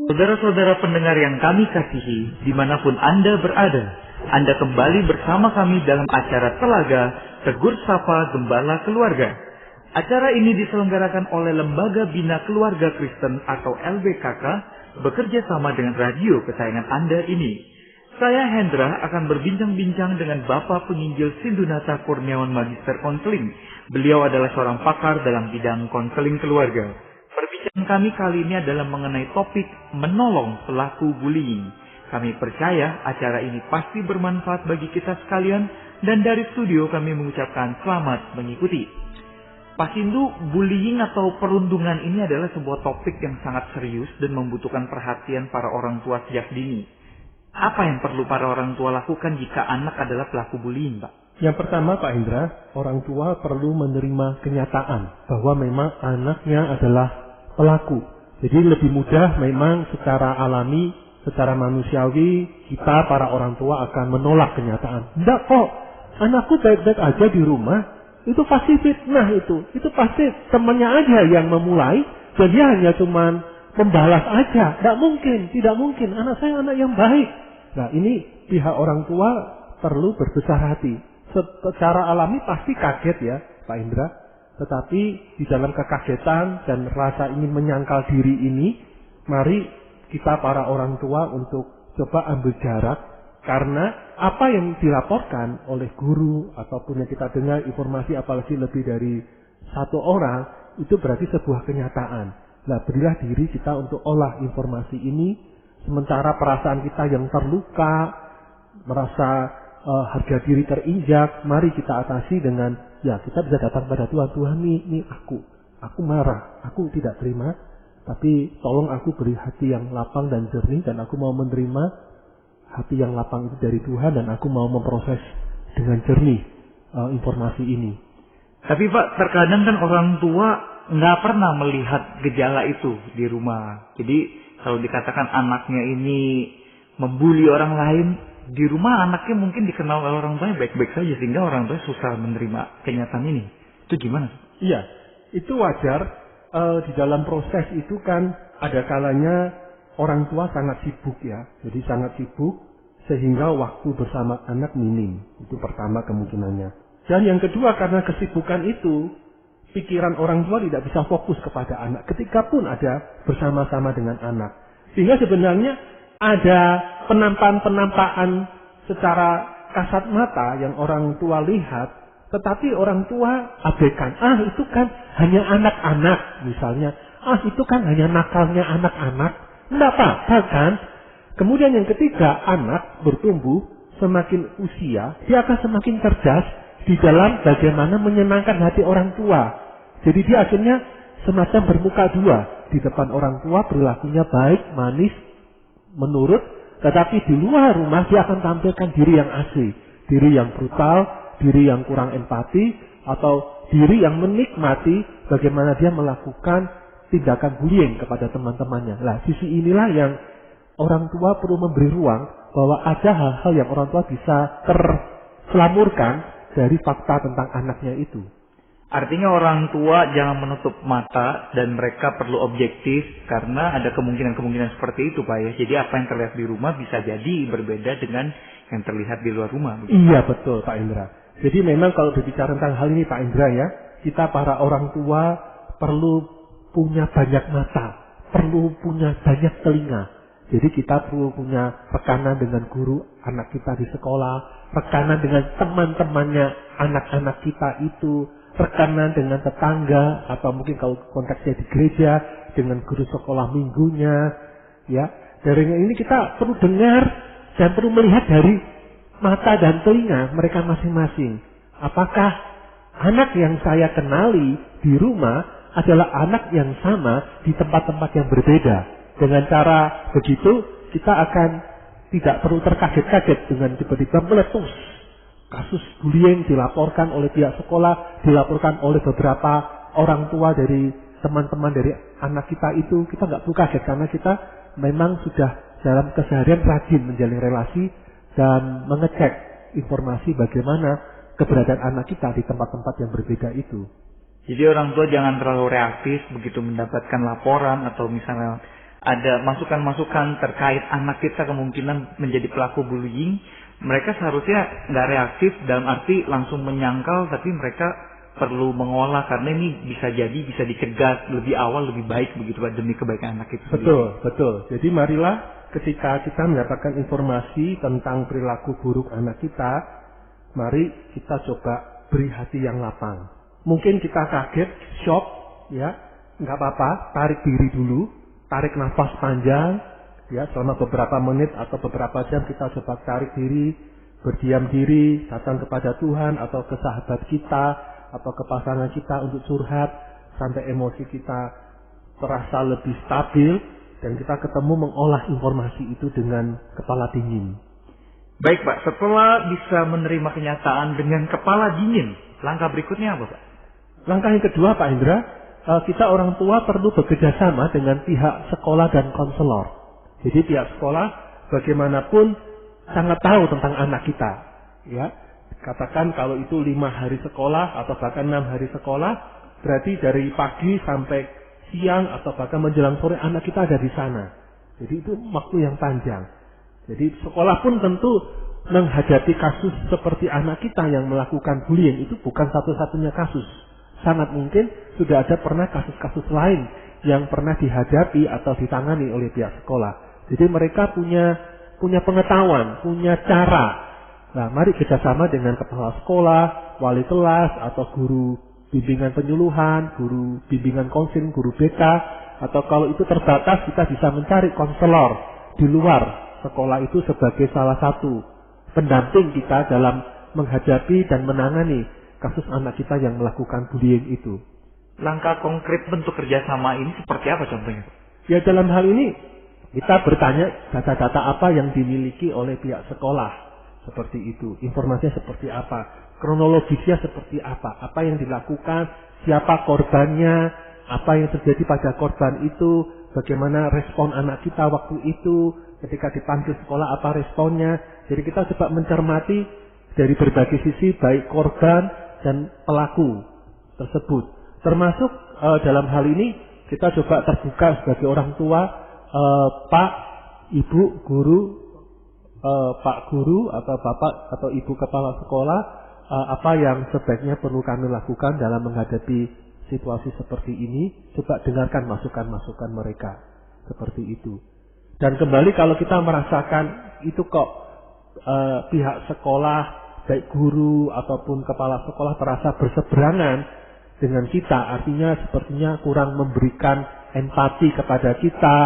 Saudara-saudara pendengar yang kami kasihi, dimanapun Anda berada, Anda kembali bersama kami dalam acara Telaga Tegur Sapa Gembala Keluarga. Acara ini diselenggarakan oleh Lembaga Bina Keluarga Kristen atau LBKK, bekerja sama dengan radio kesayangan Anda ini. Saya Hendra akan berbincang-bincang dengan Bapak Penginjil Sindunata Kurniawan Magister Konseling. Beliau adalah seorang pakar dalam bidang konseling keluarga. Perbincangan kami kali ini adalah mengenai topik menolong pelaku bullying. Kami percaya acara ini pasti bermanfaat bagi kita sekalian dan dari studio kami mengucapkan selamat mengikuti. Pak Sindu, bullying atau perundungan ini adalah sebuah topik yang sangat serius dan membutuhkan perhatian para orang tua sejak dini. Apa yang perlu para orang tua lakukan jika anak adalah pelaku bullying, Pak? Yang pertama, Pak Indra, orang tua perlu menerima kenyataan bahwa memang anaknya adalah pelaku. Jadi lebih mudah memang secara alami, secara manusiawi, kita para orang tua akan menolak kenyataan. Tidak kok, anakku baik-baik aja di rumah, itu pasti fitnah itu. Itu pasti temannya aja yang memulai, dan dia hanya cuman membalas aja. Tidak mungkin, anak saya anak yang baik. Nah ini pihak orang tua perlu berbesar hati. Secara alami pasti kaget ya Pak Indra. Tetapi di dalam kekagetan dan rasa ingin menyangkal diri ini, mari kita para orang tua untuk coba ambil jarak. Karena apa yang dilaporkan oleh guru ataupun yang kita dengar informasi apalagi lebih dari satu orang, itu berarti sebuah kenyataan. Nah berilah diri kita untuk olah informasi ini. Sementara perasaan kita yang terluka, merasa harga diri terinjak, mari kita atasi dengan, ya kita bisa datang pada Tuhan. Tuhan ini aku marah, aku tidak terima, tapi tolong aku beri hati yang lapang dan jernih, dan aku mau menerima hati yang lapang itu dari Tuhan, dan aku mau memproses dengan jernih informasi ini. Tapi Pak, terkadang kan orang tua nggak pernah melihat gejala itu di rumah. Jadi kalau dikatakan anaknya ini membuli orang lain, di rumah anaknya mungkin dikenal oleh orang tuanya baik-baik saja, sehingga orang tua susah menerima kenyataan ini. Itu gimana? Iya, itu wajar. Di dalam proses itu kan ada kalanya orang tua sangat sibuk ya. Jadi sangat sibuk sehingga waktu bersama anak minim. Itu pertama kemungkinannya. Dan yang kedua, karena kesibukan itu, pikiran orang tua tidak bisa fokus kepada anak ketika pun ada bersama-sama dengan anak. Sehingga sebenarnya ada penampakan secara kasat mata yang orang tua lihat, tetapi orang tua abaikan. Itu kan hanya anak-anak misalnya. Itu kan hanya nakalnya anak-anak. Tidak apa-apa kan? Kemudian yang ketiga, anak bertumbuh semakin usia, dia akan semakin cerdas di dalam bagaimana menyenangkan hati orang tua. Jadi dia akhirnya semacam bermuka dua. Di depan orang tua perilakunya baik, manis, menurut. Tetapi di luar rumah dia akan tampilkan diri yang asli. Diri yang brutal, diri yang kurang empati, atau diri yang menikmati bagaimana dia melakukan tindakan bullying kepada teman-temannya. Nah, sisi inilah yang orang tua perlu memberi ruang bahwa ada hal-hal yang orang tua bisa terselamurkan dari fakta tentang anaknya itu. Artinya orang tua jangan menutup mata dan mereka perlu objektif karena ada kemungkinan-kemungkinan seperti itu Pak ya. Jadi apa yang terlihat di rumah bisa jadi berbeda dengan yang terlihat di luar rumah. Begitu? Iya betul Pak Indra. Jadi memang kalau berbicara tentang hal ini Pak Indra ya, kita para orang tua perlu punya banyak mata, perlu punya banyak telinga. Jadi kita perlu punya rekanan dengan guru anak kita di sekolah, rekanan dengan teman-temannya anak-anak kita itu, rekanan dengan tetangga, atau mungkin kalau konteksnya di gereja, dengan guru sekolah minggunya, ya. Dari ini kita perlu dengar dan perlu melihat dari mata dan telinga mereka masing-masing. Apakah anak yang saya kenali di rumah adalah anak yang sama di tempat-tempat yang berbeda. Dengan cara begitu, kita akan tidak perlu terkaget-kaget dengan tiba-tiba meletus. Kasus bullying dilaporkan oleh pihak sekolah, dilaporkan oleh beberapa orang tua dari teman-teman dari anak kita itu, kita nggak perlu kaget karena kita memang sudah dalam keseharian rajin menjalin relasi dan mengecek informasi bagaimana keberadaan anak kita di tempat-tempat yang berbeda itu. Jadi orang tua jangan terlalu reaktif begitu mendapatkan laporan atau misalnya ada masukan-masukan terkait anak kita kemungkinan menjadi pelaku bullying, mereka seharusnya nggak reaktif dalam arti langsung menyangkal, tapi mereka perlu mengolah karena ini bisa dicegah lebih awal lebih baik begitu Pak, demi kebaikan anak itu sendiri. Betul. Jadi marilah ketika kita mendapatkan informasi tentang perilaku buruk anak kita, mari kita coba beri hati yang lapang. Mungkin kita kaget, shock, ya, nggak apa-apa, tarik diri dulu, tarik nafas panjang, ya, selama beberapa menit atau beberapa jam kita coba tarik diri, berdiam diri, datang kepada Tuhan atau ke sahabat kita atau ke pasangan kita untuk curhat sampai emosi kita terasa lebih stabil dan kita ketemu mengolah informasi itu dengan kepala dingin. Baik Pak, setelah bisa menerima kenyataan dengan kepala dingin, langkah berikutnya apa Pak? Langkah yang kedua Pak Indra, kita orang tua perlu bekerja sama dengan pihak sekolah dan konselor. Jadi pihak sekolah bagaimanapun sangat tahu tentang anak kita. Ya, katakan kalau itu 5 hari sekolah atau bahkan 6 hari sekolah, berarti dari pagi sampai siang atau bahkan menjelang sore anak kita ada di sana. Jadi itu waktu yang panjang. Jadi sekolah pun tentu menghadapi kasus seperti anak kita yang melakukan bullying itu bukan satu-satunya kasus. Sangat mungkin sudah ada pernah kasus-kasus lain yang pernah dihadapi atau ditangani oleh pihak sekolah. Jadi mereka punya pengetahuan, punya cara. Nah, mari kerjasama dengan kepala sekolah, wali kelas, atau guru bimbingan penyuluhan, guru bimbingan konseling, guru BK, atau kalau itu terbatas kita bisa mencari konselor di luar sekolah itu sebagai salah satu pendamping kita dalam menghadapi dan menangani kasus anak kita yang melakukan bullying itu. Langkah konkret bentuk kerjasama ini seperti apa contohnya? Ya, dalam hal ini kita bertanya data-data apa yang dimiliki oleh pihak sekolah, seperti itu. Informasinya seperti apa, kronologisnya seperti apa yang dilakukan, siapa korbannya, apa yang terjadi pada korban itu, bagaimana respon anak kita waktu itu, ketika dipanggil sekolah apa responnya. Jadi kita coba mencermati dari berbagai sisi baik korban dan pelaku tersebut. Termasuk dalam hal ini kita coba terbuka sebagai orang tua, Pak, Ibu, Guru, Pak Guru atau Bapak atau Ibu Kepala Sekolah, apa yang sebaiknya perlu kami lakukan dalam menghadapi situasi seperti ini. Coba dengarkan masukan-masukan mereka seperti itu. Dan kembali kalau kita merasakan itu kok pihak sekolah baik guru ataupun kepala sekolah terasa berseberangan dengan kita, artinya sepertinya kurang memberikan empati kepada kita,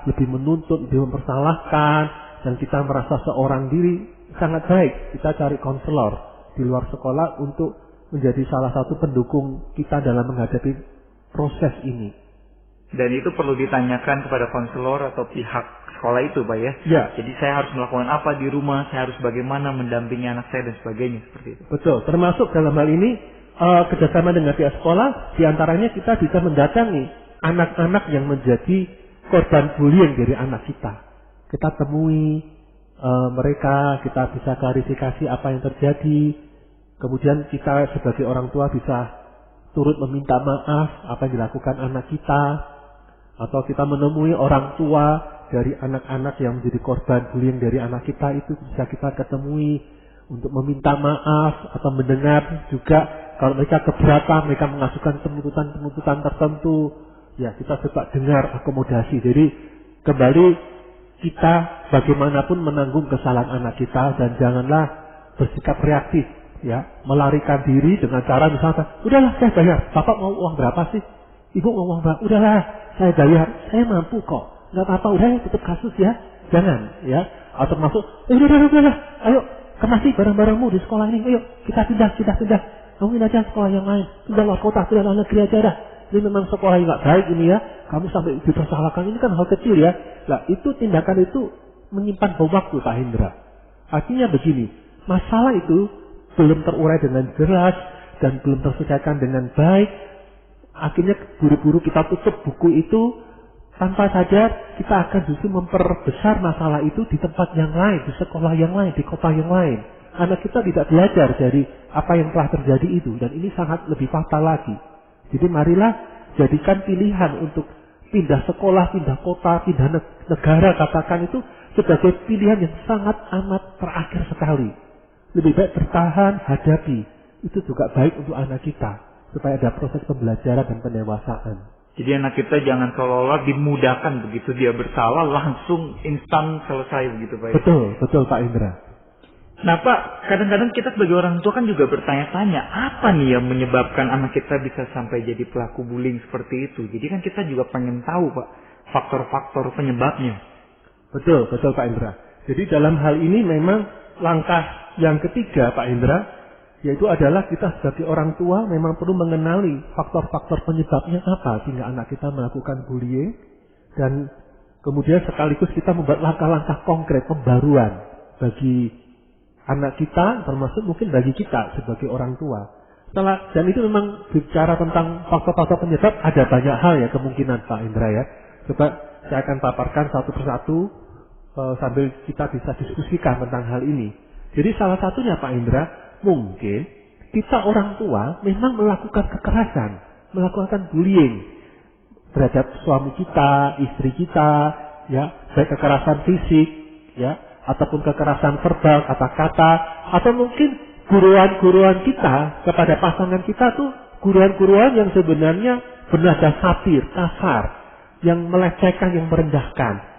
lebih menuntut, lebih mempersalahkan, dan kita merasa seorang diri sangat baik, kita cari konselor di luar sekolah untuk menjadi salah satu pendukung kita dalam menghadapi proses ini. Dan itu perlu ditanyakan kepada konselor atau pihak sekolah itu Pak ya? Ya. Jadi saya harus melakukan apa di rumah, saya harus bagaimana mendampingi anak saya dan sebagainya seperti itu. Betul, termasuk dalam hal ini kerjasama dengan pihak sekolah, diantaranya kita bisa mendatangi anak-anak yang menjadi korban bullying dari anak kita. Kita temui mereka, kita bisa klarifikasi apa yang terjadi, kemudian kita sebagai orang tua bisa turut meminta maaf apa yang dilakukan anak kita, atau kita menemui orang tua dari anak-anak yang menjadi korban bullying dari anak kita itu bisa kita ketemui untuk meminta maaf atau mendengar juga kalau mereka keberatan, mereka mengajukan penuntutan tertentu, ya kita coba dengar akomodasi. Jadi kembali kita bagaimanapun menanggung kesalahan anak kita dan janganlah bersikap reaktif, ya melarikan diri dengan cara misalnya, udahlah saya bayar, bapak mau uang berapa sih? Ibu mau uang berapa? Udahlah saya bayar, saya mampu kok. Nggak apa-apa, udah tutup kasus ya, jangan ya. Atau masuk, udahlah, ayo kemasi barang-barangmu di sekolah ini, ayo kita pindah. Kamu pindah aja sekolah yang lain, pindah luar kota, pindah luar negeri aja dah. Ini memang sekolah yang nggak baik ini ya, kamu sampai dipersalahkan, ini kan hal kecil ya. Lah itu tindakan itu menyimpan bau waktu Pak Hendra. Artinya begini, masalah itu belum terurai dengan jelas dan belum terselesaikan dengan baik. Akhirnya buru-buru kita tutup buku itu. Tanpa sadar kita akan justru memperbesar masalah itu di tempat yang lain, di sekolah yang lain, di kota yang lain. Karena kita tidak belajar dari apa yang telah terjadi itu. Dan ini sangat lebih fatal lagi. Jadi marilah jadikan pilihan untuk pindah sekolah, pindah kota, pindah negara katakan itu sebagai pilihan yang sangat amat terakhir sekali. Lebih baik bertahan, hadapi. Itu juga baik untuk anak kita supaya ada proses pembelajaran dan pendewasaan. Jadi anak kita jangan seolah-olah dimudahkan begitu dia bersalah langsung instan selesai begitu Pak. Betul Pak Indra. Nah Pak, kadang-kadang kita sebagai orang tua kan juga bertanya-tanya, apa nih yang menyebabkan anak kita bisa sampai jadi pelaku bullying seperti itu? Jadi kan kita juga pengen tahu Pak, faktor-faktor penyebabnya. Betul Pak Indra. Jadi dalam hal ini memang langkah yang ketiga Pak Indra, yaitu adalah kita sebagai orang tua memang perlu mengenali faktor-faktor penyebabnya apa sehingga anak kita melakukan bullying, dan kemudian sekaligus kita membuat langkah-langkah konkret pembaruan bagi anak kita, termasuk mungkin bagi kita sebagai orang tua. Dan itu memang bicara tentang faktor-faktor penyebab, ada banyak hal ya kemungkinan Pak Indra ya. Coba saya akan paparkan satu persatu sambil kita bisa diskusikan tentang hal ini. Jadi salah satunya Pak Indra, mungkin kita orang tua memang melakukan kekerasan, melakukan bullying terhadap suami kita, istri kita, ya, baik kekerasan fisik, ya, ataupun kekerasan verbal, kata-kata, atau mungkin guruan-guruan kita kepada pasangan kita tuh guruan-guruan yang sebenarnya bernada satir, kasar, yang melecehkan, yang merendahkan.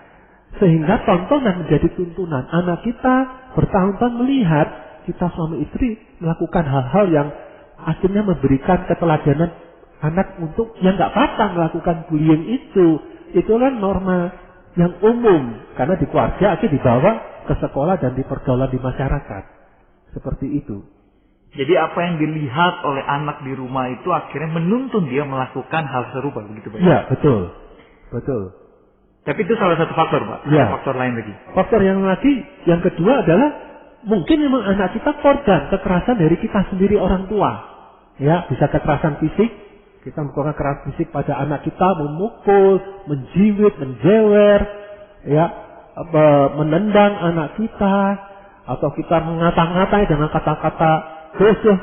Sehingga tontonan menjadi tuntunan. Anak kita bertahun-tahun melihat kita suami istri melakukan hal-hal yang akhirnya memberikan keteladanan anak untuk yang nggak apa-apa melakukan bullying itu. Itulah norma yang umum, karena di keluarga akhirnya dibawa ke sekolah dan di pergaulan di masyarakat. Seperti itu. Jadi apa yang dilihat oleh anak di rumah itu akhirnya menuntun dia melakukan hal serupa, begitu Pak? Iya, betul. Tapi itu salah satu faktor Pak, ya. Ada faktor lain lagi. Faktor yang kedua adalah mungkin memang anak kita korban kekerasan dari kita sendiri orang tua. Ya, bisa kekerasan fisik. Kita melakukan kekerasan fisik pada anak kita, memukul, menjiwit, menjewer, ya, menendang anak kita, atau kita mengata-ngatai dengan kata-kata bodoh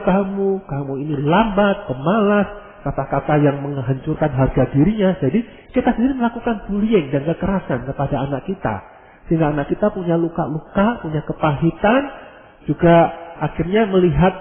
kamu ini lambat, pemalas, kata-kata yang menghancurkan harga dirinya. Jadi kita sendiri melakukan bullying dan kekerasan kepada anak kita, sehingga anak kita punya luka-luka, punya kepahitan, juga akhirnya melihat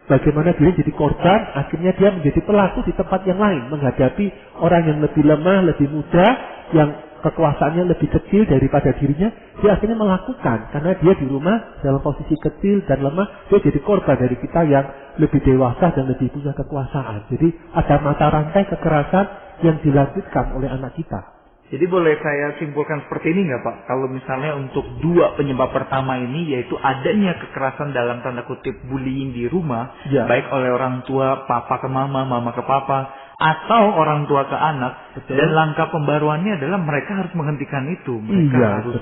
bagaimana dia jadi korban, akhirnya dia menjadi pelaku di tempat yang lain, menghadapi orang yang lebih lemah, lebih muda, yang kekuasaannya lebih kecil daripada dirinya, dia akhirnya melakukan, karena dia di rumah dalam posisi kecil dan lemah, dia jadi korban dari kita yang lebih dewasa dan lebih punya kekuasaan. Jadi ada mata rantai kekerasan yang dilanjutkan oleh anak kita. Jadi boleh saya simpulkan seperti ini nggak Pak? Kalau misalnya untuk dua penyebab pertama ini, yaitu adanya kekerasan dalam tanda kutip bullying di rumah, ya, baik oleh orang tua, papa ke mama, mama ke papa, atau orang tua ke anak. Betul. Dan langkah pembaruannya adalah mereka harus menghentikan itu. Mereka harus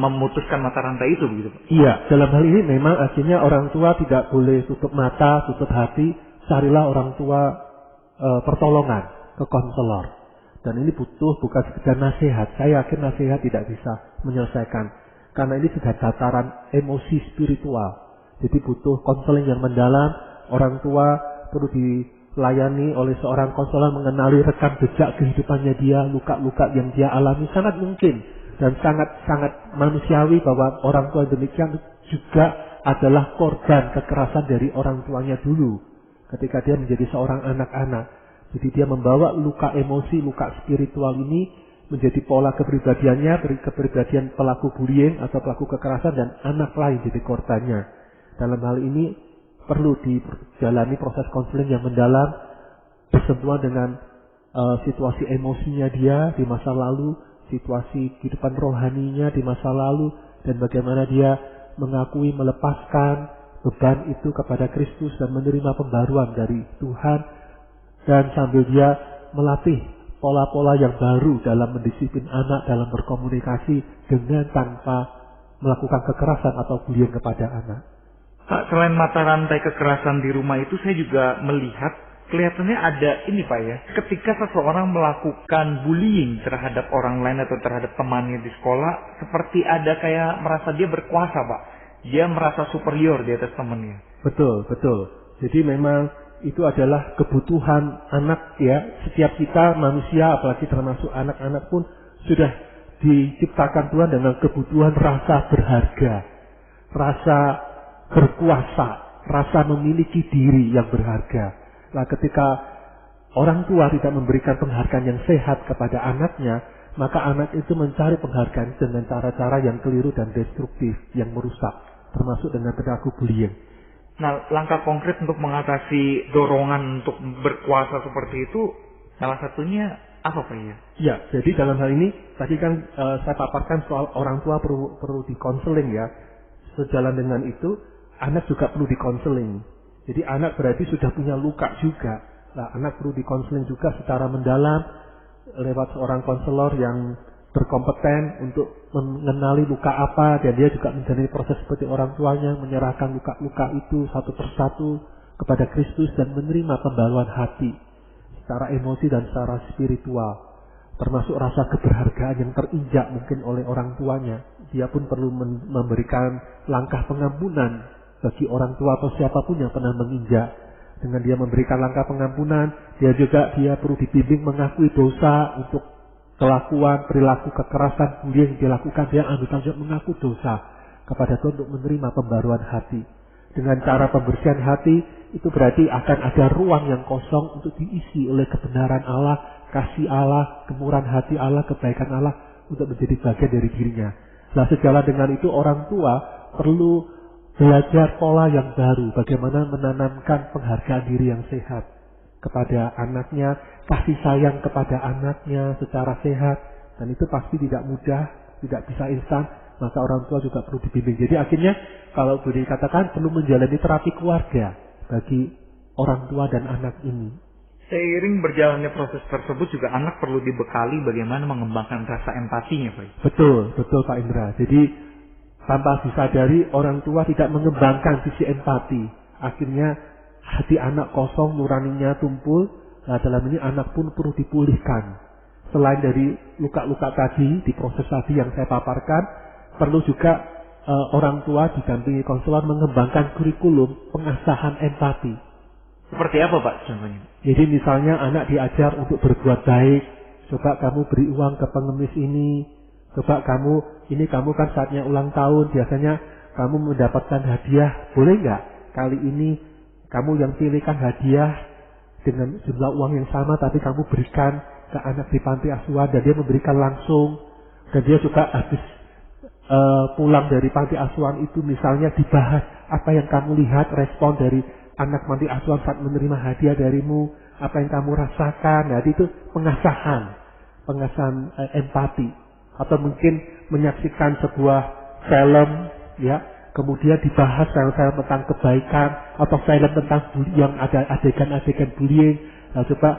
memutuskan mata rantai itu, begitu Pak? Iya, dalam hal ini memang akhirnya orang tua tidak boleh tutup mata, tutup hati. Carilah orang tua pertolongan ke konselor. Dan ini butuh bukan sekedar nasihat. Saya yakin nasihat tidak bisa menyelesaikan. Karena ini sudah dataran emosi spiritual. Jadi butuh konseling yang mendalam. Orang tua perlu dilayani oleh seorang konselor, mengenali rekam jejak kehidupannya dia, luka-luka yang dia alami. Sangat mungkin dan sangat manusiawi bahwa orang tua demikian juga adalah korban kekerasan dari orang tuanya dulu. Ketika dia menjadi seorang anak-anak. Jadi dia membawa luka emosi, luka spiritual ini menjadi pola kepribadiannya, kepribadian pelaku bullying atau pelaku kekerasan, dan anak lain jadi korbannya. Dalam hal ini perlu dijalani proses konseling yang mendalam, bersentuhan dengan situasi emosinya dia di masa lalu, situasi kehidupan rohaninya di masa lalu, dan bagaimana dia mengakui melepaskan beban itu kepada Kristus dan menerima pembaruan dari Tuhan. Dan sambil dia melatih pola-pola yang baru dalam mendisiplin anak, dalam berkomunikasi dengan tanpa melakukan kekerasan atau bullying kepada anak. Pak, selain mata rantai kekerasan di rumah itu, saya juga melihat kelihatannya ada ini Pak ya. Ketika seseorang melakukan bullying terhadap orang lain atau terhadap temannya di sekolah, seperti ada kayak merasa dia berkuasa Pak. Dia merasa superior di atas temannya. Betul. Jadi memang itu adalah kebutuhan anak ya. Setiap kita manusia, apalagi termasuk anak-anak pun sudah diciptakan Tuhan dengan kebutuhan rasa berharga, rasa berkuasa, rasa memiliki diri yang berharga. Nah, ketika orang tua tidak memberikan penghargaan yang sehat kepada anaknya, maka anak itu mencari penghargaan dengan cara-cara yang keliru dan destruktif, yang merusak, termasuk dengan perilaku bullying. Nah, langkah konkret untuk mengatasi dorongan untuk berkuasa seperti itu, salah satunya apa Pak ya? Ya, jadi dalam hal ini, tadi kan saya paparkan soal orang tua perlu dikonseling ya. Sejalan dengan itu, anak juga perlu dikonseling. Jadi anak berarti sudah punya luka juga. Nah, anak perlu dikonseling juga secara mendalam, lewat seorang konselor yang berkompeten untuk mengenali luka apa, dan dia juga menjalani proses seperti orang tuanya, menyerahkan luka-luka itu satu persatu kepada Kristus dan menerima pembaruan hati secara emosi dan secara spiritual, termasuk rasa keberhargaan yang terinjak mungkin oleh orang tuanya. Dia pun perlu memberikan langkah pengampunan bagi orang tua atau siapapun yang pernah menginjak. Dengan dia memberikan langkah pengampunan, dia perlu dibimbing mengakui dosa untuk kelakuan, perilaku kekerasan yang dilakukan. Dia ambil tanggung jawab mengaku dosa kepada Tuhan untuk menerima pembaruan hati. Dengan cara pembersihan hati, itu berarti akan ada ruang yang kosong untuk diisi oleh kebenaran Allah, kasih Allah, kemurahan hati Allah, kebaikan Allah untuk menjadi bagian dari dirinya. Nah, sejalan dengan itu orang tua perlu belajar pola yang baru, bagaimana menanamkan penghargaan diri yang sehat kepada anaknya, kasih sayang kepada anaknya secara sehat, dan itu pasti tidak mudah, tidak bisa instan, maka orang tua juga perlu dibimbing. Jadi akhirnya kalau boleh dikatakan perlu menjalani terapi keluarga bagi orang tua dan anak ini. Seiring berjalannya proses tersebut juga anak perlu dibekali bagaimana mengembangkan rasa empatinya Pak. Betul Pak Indra. Jadi tanpa disadari orang tua tidak mengembangkan sisi empati. Akhirnya hati anak kosong, nuraninya tumpul. Nah, dalam ini anak pun perlu dipulihkan. Selain dari luka-luka tadi, di proses tadi yang saya paparkan, perlu juga orang tua didampingi konselor mengembangkan kurikulum pengasahan empati. Seperti apa Pak contohnya? Jadi misalnya anak diajar untuk berbuat baik. Coba kamu beri uang ke pengemis ini. Coba kamu kan saatnya ulang tahun, biasanya kamu mendapatkan hadiah, boleh nggak kali ini kamu yang pilihkan hadiah dengan jumlah uang yang sama, tapi kamu berikan ke anak di panti asuhan, dan dia memberikan langsung, dan dia juga habis pulang dari panti asuhan itu misalnya dibahas apa yang kamu lihat respon dari anak panti asuhan saat menerima hadiah darimu, apa yang kamu rasakan. Nah, itu pengasahan empati. Atau mungkin menyaksikan sebuah film ya, kemudian dibahas film-film tentang kebaikan atau film tentang yang ada adegan-adegan bullying. Nah, coba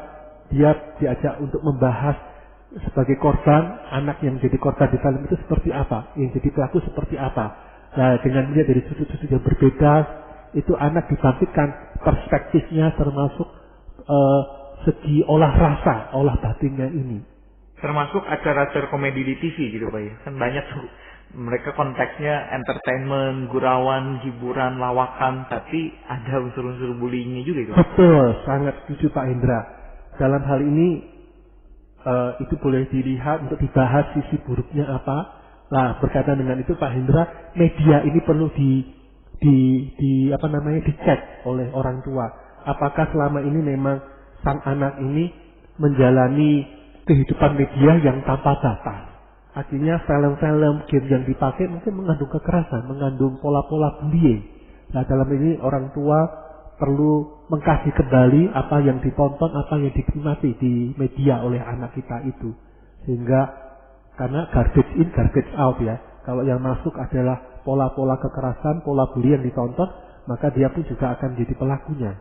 dia diajak untuk membahas sebagai korban, anak yang jadi korban di film itu seperti apa, yang jadi pelaku seperti apa. Nah, dengan melihat dari sudut-sudut yang berbeda, itu anak dibangkitkan perspektifnya, termasuk segi olah rasa, olah batinnya ini. Termasuk acara-acara komedi di TV gitu Pak ya. Kan banyak tuh. Mereka konteksnya entertainment, gurauan, hiburan, lawakan, tapi ada unsur-unsur bullyingnya juga itu. Betul, sangat setuju Pak Indra. Dalam hal ini itu boleh dilihat untuk dibahas sisi buruknya apa. Nah, berkaitan dengan itu Pak Indra, media ini perlu dicek oleh orang tua. Apakah selama ini memang sang anak ini menjalani kehidupan media yang tanpa batas. Artinya film-film, game yang dipakai mungkin mengandung kekerasan, mengandung pola-pola bullying. Nah, dalam ini orang tua perlu mengkaji kembali apa yang ditonton, apa yang dinikmati di media oleh anak kita itu. Sehingga karena garbage in, garbage out ya. Kalau yang masuk adalah pola-pola kekerasan, pola bullying yang ditonton, maka dia pun juga akan jadi pelakunya.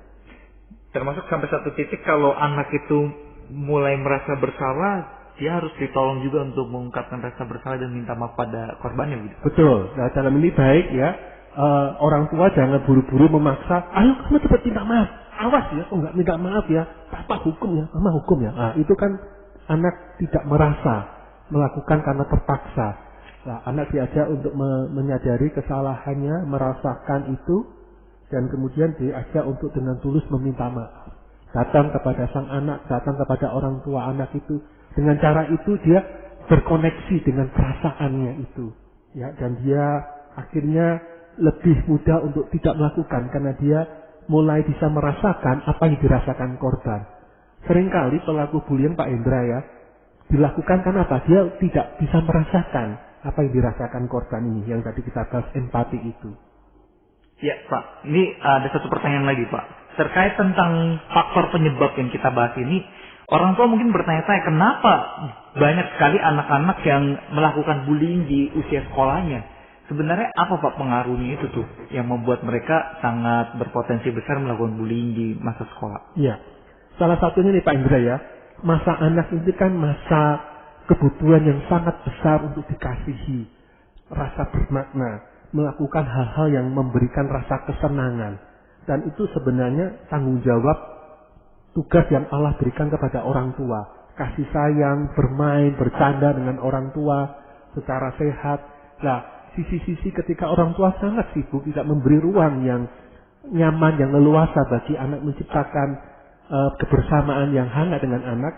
Termasuk sampai satu titik kalau anak itu mulai merasa bersalah, dia harus ditolong juga untuk mengungkapkan rasa bersalah dan minta maaf pada korbannya gitu. Betul. Nah, dalam ini baik ya, orang tua jangan buru-buru memaksa, ayo kamu cepat minta maaf. Awas ya, kok nggak minta maaf ya, papa hukum ya, mama hukum ya. Nah, itu kan anak tidak merasa melakukan karena terpaksa. Nah, anak diajak untuk menyadari kesalahannya, merasakan itu, dan kemudian diajak untuk dengan tulus meminta maaf. Datang kepada sang anak, datang kepada orang tua anak itu. Dengan cara itu dia berkoneksi dengan perasaannya itu. Ya, dan dia akhirnya lebih mudah untuk tidak melakukan karena dia mulai bisa merasakan apa yang dirasakan korban. Seringkali pelaku bullying Pak Hendra ya, dilakukan karena apa? Dia tidak bisa merasakan apa yang dirasakan korban ini, yang tadi kita bahas empati itu. Ya Pak, ini ada satu pertanyaan lagi Pak. Terkait tentang faktor penyebab yang kita bahas ini, orang tua mungkin bertanya-tanya kenapa banyak sekali anak-anak yang melakukan bullying di usia sekolahnya. Sebenarnya apa Pak pengaruhnya itu tuh yang membuat mereka sangat berpotensi besar melakukan bullying di masa sekolah? Iya, salah satunya nih Pak Indra ya, masa anak ini kan masa kebutuhan yang sangat besar untuk dikasihi, rasa bermakna, melakukan hal-hal yang memberikan rasa kesenangan. Dan itu sebenarnya tanggung jawab tugas yang Allah berikan kepada orang tua. Kasih sayang, bermain, bercanda dengan orang tua secara sehat. Nah, sisi-sisi ketika orang tua sangat sibuk, tidak memberi ruang yang nyaman, yang leluasa bagi anak menciptakan kebersamaan yang hangat dengan anak,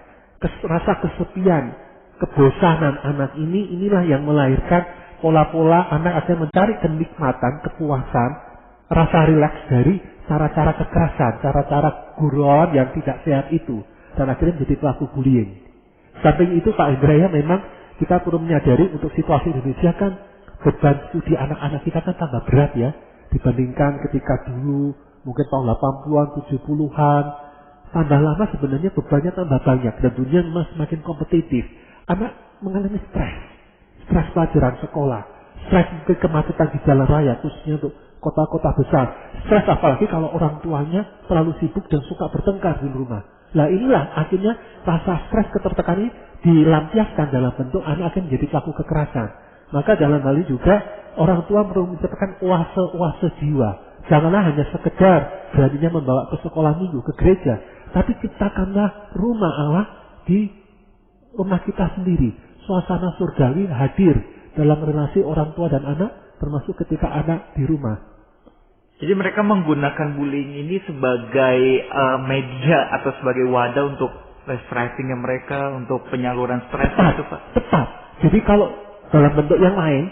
rasa kesepian, kebosanan anak inilah yang melahirkan pola-pola anak akan mencari kenikmatan, kepuasan, rasa rileks dari cara-cara kekerasan, cara-cara guruan yang tidak sehat itu. Dan akhirnya menjadi pelaku bullying. Samping itu Pak Hendra ya, memang kita perlu menyadari untuk situasi Indonesia kan beban studi anak-anak kita kan tambah berat ya. Dibandingkan ketika dulu, mungkin tahun 80-an, 70-an. Tambah lama sebenarnya bebannya tambah banyak. Dan dunia semakin kompetitif. Anak mengalami stres. Stres pelajaran sekolah. Stres mungkin kemacetan di jalan raya, khususnya untuk kota-kota besar. Stres apalagi kalau orang tuanya terlalu sibuk dan suka bertengkar di rumah. Nah inilah akhirnya rasa stres ketertekan ini dilampiaskan dalam bentuk anak akan menjadi pelaku kekerasan. Maka dalam hal ini juga orang tua perlu menciptakan oase jiwa. Janganlah hanya sekedar beraninya membawa ke sekolah minggu, ke gereja. Tapi ciptakanlah rumah Allah di rumah kita sendiri. Suasana surgawi hadir dalam relasi orang tua dan anak, termasuk ketika anak di rumah. Jadi mereka menggunakan bullying ini sebagai media atau sebagai wadah untuk stressingnya mereka, untuk penyaluran stres itu Pak? Tepat. Jadi kalau dalam bentuk yang lain,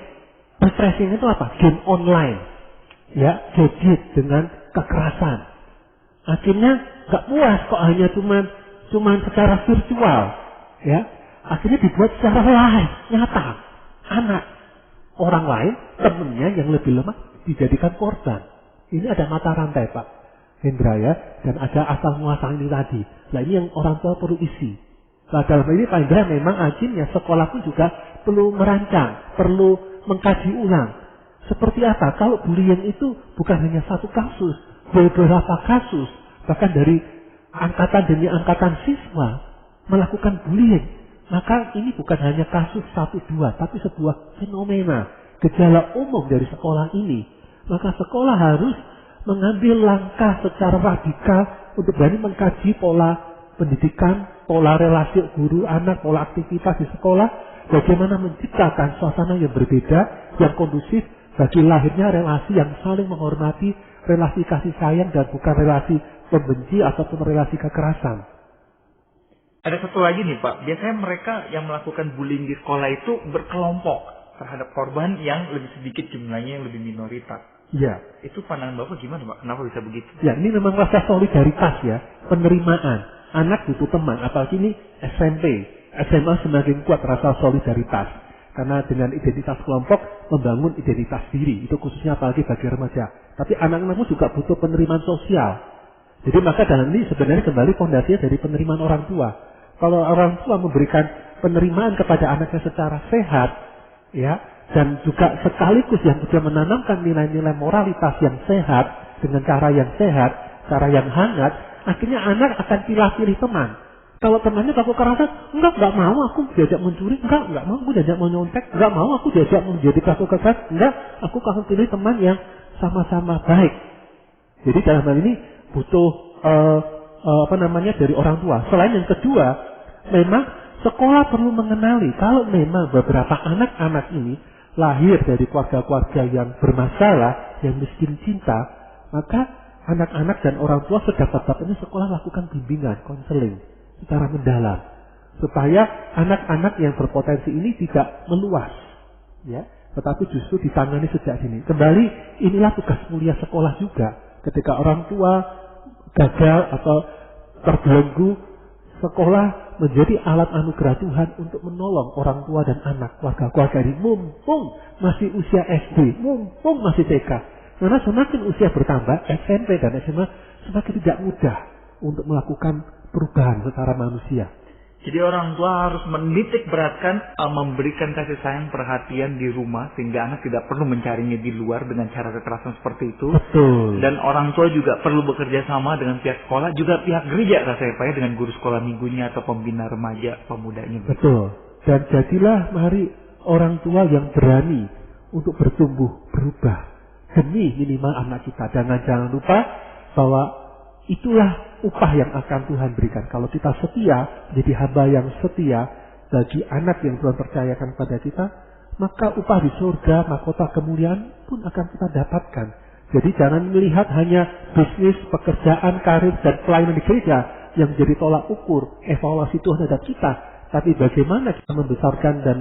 stressing itu apa? Game online. Ya, gadget dengan kekerasan. Akhirnya nggak puas kok hanya cuman secara virtual. Ya, akhirnya dibuat secara live, nyata. Anak orang lain, temennya yang lebih lemah dijadikan korban. Ini ada mata rantai Pak Hendra ya, dan ada asal muasal ini tadi. Nah ini yang orang tua perlu isi. Nah dalam ini Pak Hendra memang akhirnya sekolah pun juga perlu merancang, perlu mengkaji ulang. Seperti apa? Kalau bullying itu bukan hanya satu kasus, beberapa kasus, bahkan dari angkatan demi angkatan siswa melakukan bullying. Maka ini bukan hanya kasus 1-2, tapi sebuah fenomena, gejala umum dari sekolah ini. Maka sekolah harus mengambil langkah secara radikal untuk berani mengkaji pola pendidikan, pola relasi guru anak, pola aktivitas di sekolah, bagaimana menciptakan suasana yang berbeda, yang kondusif bagi lahirnya relasi yang saling menghormati, relasi kasih sayang dan bukan relasi pembenci ataupun relasi kekerasan. Ada satu lagi nih Pak, biasanya mereka yang melakukan bullying di sekolah itu berkelompok terhadap korban yang lebih sedikit jumlahnya, yang lebih minoritas. Ya. Itu pandangan Bapak gimana Pak? Kenapa bisa begitu? Ya, ini memang rasa solidaritas ya, penerimaan. Anak butuh teman, apalagi ini SMP, SMA semakin kuat rasa solidaritas. Karena dengan identitas kelompok membangun identitas diri, itu khususnya apalagi bagi remaja. Tapi anak-anakmu juga butuh penerimaan sosial. Jadi maka dalam ini sebenarnya kembali fondasinya dari penerimaan orang tua. Kalau orang tua memberikan penerimaan kepada anaknya secara sehat, ya, dan juga sekaligus yang sudah menanamkan nilai-nilai moralitas yang sehat dengan cara yang sehat, cara yang hangat, akhirnya anak akan pilih-pilih teman. Kalau temannya pelaku kekerasan, enggak mau aku diajak mencuri, enggak mau aku diajak menyontek, enggak mau aku diajak menjadi pelaku kekerasan, enggak, aku akan pilih teman yang sama-sama baik. Jadi dalam hal ini butuh dari orang tua. Selain yang kedua, memang sekolah perlu mengenali kalau memang beberapa anak-anak ini lahir dari keluarga-keluarga yang bermasalah, yang miskin cinta, Maka anak-anak dan orang tua sedapat-dapatnya sekolah lakukan bimbingan, konseling secara mendalam. Supaya anak-anak yang berpotensi ini tidak meluas. Ya, tetapi justru ditangani sejak dini. Kembali, inilah tugas mulia sekolah juga. Ketika orang tua gagal atau terbelenggu, sekolah menjadi alat anugerah Tuhan untuk menolong orang tua dan anak, keluarga-keluarga ini, mumpung masih usia SD, mumpung masih TK. Karena semakin usia bertambah, SMP dan SMA semakin tidak mudah untuk melakukan perubahan secara manusia. Jadi orang tua harus menitik beratkan, memberikan kasih sayang, perhatian di rumah, sehingga anak tidak perlu mencarinya di luar dengan cara kekerasan seperti itu. Betul. Dan orang tua juga perlu bekerja sama dengan pihak sekolah, juga pihak gereja rasanya Pak ya, dengan guru sekolah minggunya atau pembina remaja pemudanya. Betul. Dan jadilah mari orang tua yang berani untuk bertumbuh, berubah demi minimal anak kita. Jangan lupa bahwa itulah upah yang akan Tuhan berikan. Kalau kita setia, jadi hamba yang setia bagi anak yang Tuhan percayakan pada kita, maka upah di surga, mahkota kemuliaan pun akan kita dapatkan. Jadi jangan melihat hanya bisnis, pekerjaan, karir, dan pelayanan di gereja yang menjadi tolak ukur evaluasi Tuhan terhadap kita. Tapi bagaimana kita membesarkan dan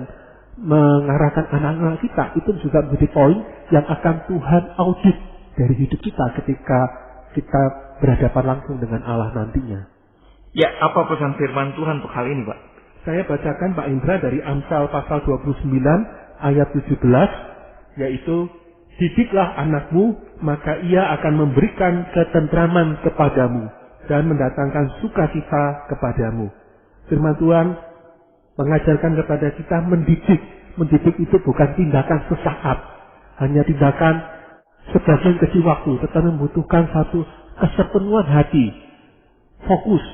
mengarahkan anak-anak kita, itu juga menjadi poin yang akan Tuhan audit dari hidup kita ketika kita berhadapan langsung dengan Allah nantinya. Ya, apa pesan firman Tuhan untuk hal ini, Pak? Saya bacakan Pak Indra dari Amsal pasal 29 ayat 17, yaitu, didiklah anakmu, maka ia akan memberikan ketentraman kepadamu dan mendatangkan sukacita kepadamu. Firman Tuhan mengajarkan kepada kita mendidik. Mendidik itu bukan tindakan sesaat, hanya tindakan sebagian kecil waktu, tetapi membutuhkan satu kesepenuhan hati, fokus.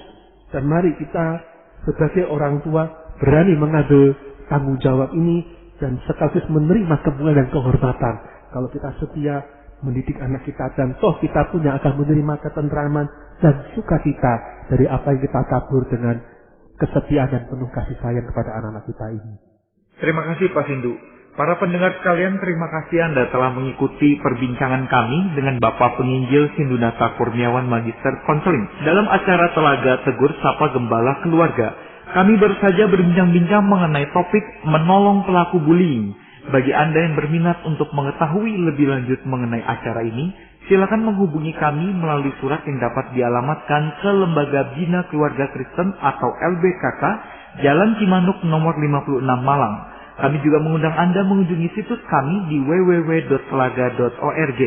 Dan mari kita sebagai orang tua berani mengambil tanggung jawab ini dan sekaligus menerima kemuliaan dan kehormatan. Kalau kita setia mendidik anak kita, dan toh kita punya akan menerima ketentraman dan sukacita dari apa yang kita tabur dengan kesetiaan dan penuh kasih sayang kepada anak-anak kita ini. Terima kasih Pak Sindu. Para pendengar sekalian, terima kasih Anda telah mengikuti perbincangan kami dengan Bapak Penginjil Sindunata Kurniawan Magister Konseling dalam acara Telaga Tegur Sapa Gembala Keluarga. Kami baru saja berbincang-bincang mengenai topik menolong pelaku bullying. Bagi Anda yang berminat untuk mengetahui lebih lanjut mengenai acara ini, silakan menghubungi kami melalui surat yang dapat dialamatkan ke Lembaga Bina Keluarga Kristen atau LBKK, Jalan Cimanuk nomor 56 Malang. Kami juga mengundang Anda mengunjungi situs kami di www.telaga.org.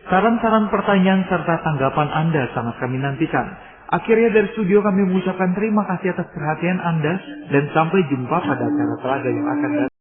Saran-saran, pertanyaan, serta tanggapan Anda sangat kami nantikan. Akhirnya dari studio kami mengucapkan terima kasih atas perhatian Anda dan sampai jumpa pada acara Telaga yang akan datang.